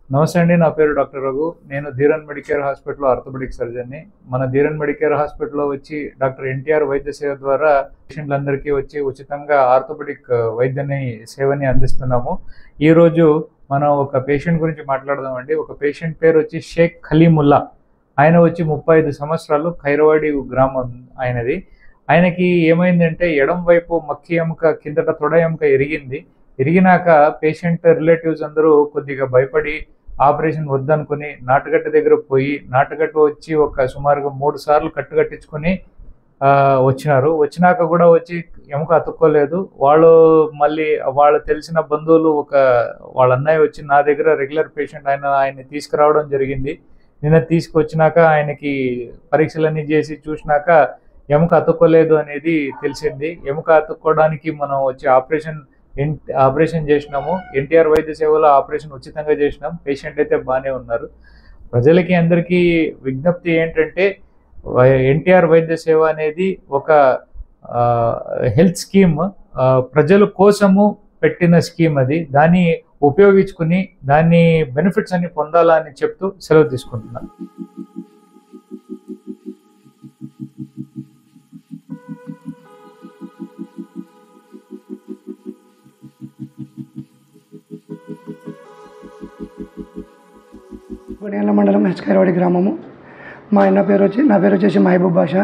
నమస్తే అండి. నా పేరు డాక్టర్ రఘు. నేను ధీరన్ మెడికేర్ హాస్పిటల్లో ఆర్థోపెడిక్ సర్జన్ని. మన ధీరన్ మెడికేర్ హాస్పిటల్లో వచ్చి డాక్టర్ ఎన్టీఆర్ వైద్య సేవ ద్వారా పేషెంట్లందరికీ వచ్చి ఉచితంగా ఆర్థోపెడిక్ సేవని అందిస్తున్నాము. ఈరోజు మనం ఒక పేషెంట్ గురించి మాట్లాడదామండి. ఒక పేషెంట్ పేరు వచ్చి షేక్ ఖలీముల్లా. ఆయన వచ్చి 35 సంవత్సరాలు, ఖైరవాడి గ్రామం ఆయనది. ఆయనకి ఏమైందంటే ఎడం వైపు మక్కి ఎముక కిందట తొడ ఎముక ఎరిగినాక పేషెంట్ రిలేటివ్స్ అందరూ కొద్దిగా భయపడి ఆపరేషన్ వద్దనుకుని నాటుగట్ట దగ్గర పోయి నాటుగట్ట వచ్చి ఒక సుమారుగా 3 సార్లు కట్టించుకొని వచ్చినాక కూడా వచ్చి ఎముక అతుక్కోలేదు. మళ్ళీ వాళ్ళు తెలిసిన బంధువులు వాళ్ళ అన్నయ్య వచ్చి నా దగ్గర రెగ్యులర్ పేషెంట్, ఆయన్ని తీసుకురావడం జరిగింది. నిన్న తీసుకొచ్చినాక ఆయనకి పరీక్షలన్నీ చేసి చూసినాక ఎముక అతుక్కోలేదు అనేది తెలిసింది. ఎముక అతుక్కోవడానికి మనం వచ్చి ఆపరేషన్ చేసినాము. ఎన్టీఆర్ వైద్య సేవలో ఆపరేషన్ ఉచితంగా చేసినాం. పేషెంట్ అయితే బాగానే ఉన్నారు. ప్రజలకి అందరికీ విజ్ఞప్తి ఏంటంటే, ఎన్టీఆర్ వైద్య సేవ అనేది ఒక హెల్త్ స్కీమ్, ప్రజల కోసము పెట్టిన స్కీమ్. అది దాన్ని ఉపయోగించుకుని దాన్ని బెనిఫిట్స్ అన్ని పొందాలని చెప్తూ సెలవు తీసుకుంటున్నాను. గుడియాల మండలం ఖైరవాడి గ్రామము. నా పేరు వచ్చేసి మహబూబ్ బాషా.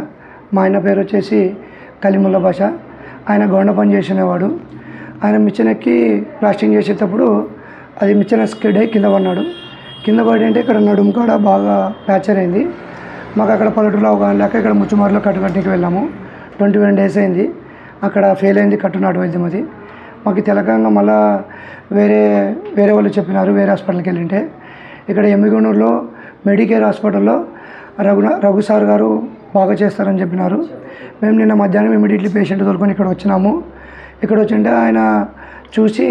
మా ఆయన పేరు వచ్చేసి ఖలీముల్లా బాషా. ఆయన గౌండ పని చేసినవాడు. ఆయన మిషన్ ఎక్కి ప్లాస్టింగ్ చేసేటప్పుడు అది మిషన్ స్కిడ్ అయ్యి కింద పడినాడు. కింద పడి అంటే ఇక్కడ నడుము కాడ బాగా ఫ్రాక్చర్ అయింది. మాకు అక్కడ పల్లెటూరులో అవగాహన లేక ఇక్కడ ముచ్చుమారులో కట్టుకట్టికి వెళ్ళాము. 21 డేస్ అయింది. అక్కడ ఫెయిల్ అయింది కట్టునాడు వైద్యం. అది మాకు తెలంగాణ మళ్ళీ వేరే వాళ్ళు చెప్పినారు వేరే హాస్పిటల్కి వెళ్ళింటే. ఇక్కడ ఎమ్మిగనూరులో మెడికేర్ హాస్పిటల్లో రఘు సార్ గారు బాగా చేస్తారని చెప్పినారు. మేము నిన్న మధ్యాహ్నం ఇమీడియట్లీ పేషెంట్ తోలుకొని ఇక్కడ వచ్చినాము. ఇక్కడ వచ్చింటే ఆయన చూసి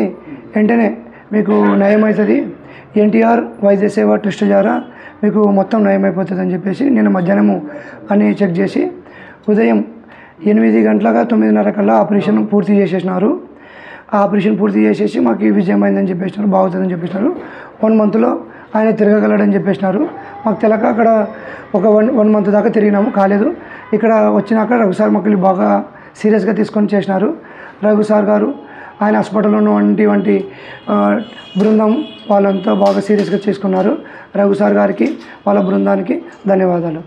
వెంటనే మీకు నయం అవుతుంది, ఎన్టీఆర్ వైద్య సేవ ట్రస్ట్ ద్వారా మీకు మొత్తం నయం అయిపోతుంది అని చెప్పేసి నిన్న మధ్యాహ్నము అని చెక్ చేసి ఉదయం 8 గంటలుగా 9:30 కల్లా ఆపరేషన్ పూర్తి చేసేసినారు. ఆ ఆపరేషన్ పూర్తి చేసేసి మాకు విజయం అయిందని చెప్పేసినారు, బాగుతుందని చెప్పేసినారు. 1 మంత్లో ఆయన తిరగగలడని చెప్పేసినారు. మాకు తెలక అక్కడ ఒక 1 మంత్ దాకా తిరిగినాము, కాలేదు. ఇక్కడ వచ్చినాక రఘు సార్ మాకు బాగా సీరియస్గా తీసుకొని చేసినారు. రఘు సార్ గారు ఆయన హాస్పిటల్లో ఉన్నటువంటి బృందం వాళ్ళంతా బాగా సీరియస్గా చేసుకున్నారు. రఘు సార్ గారికి వాళ్ళ బృందానికి ధన్యవాదాలు.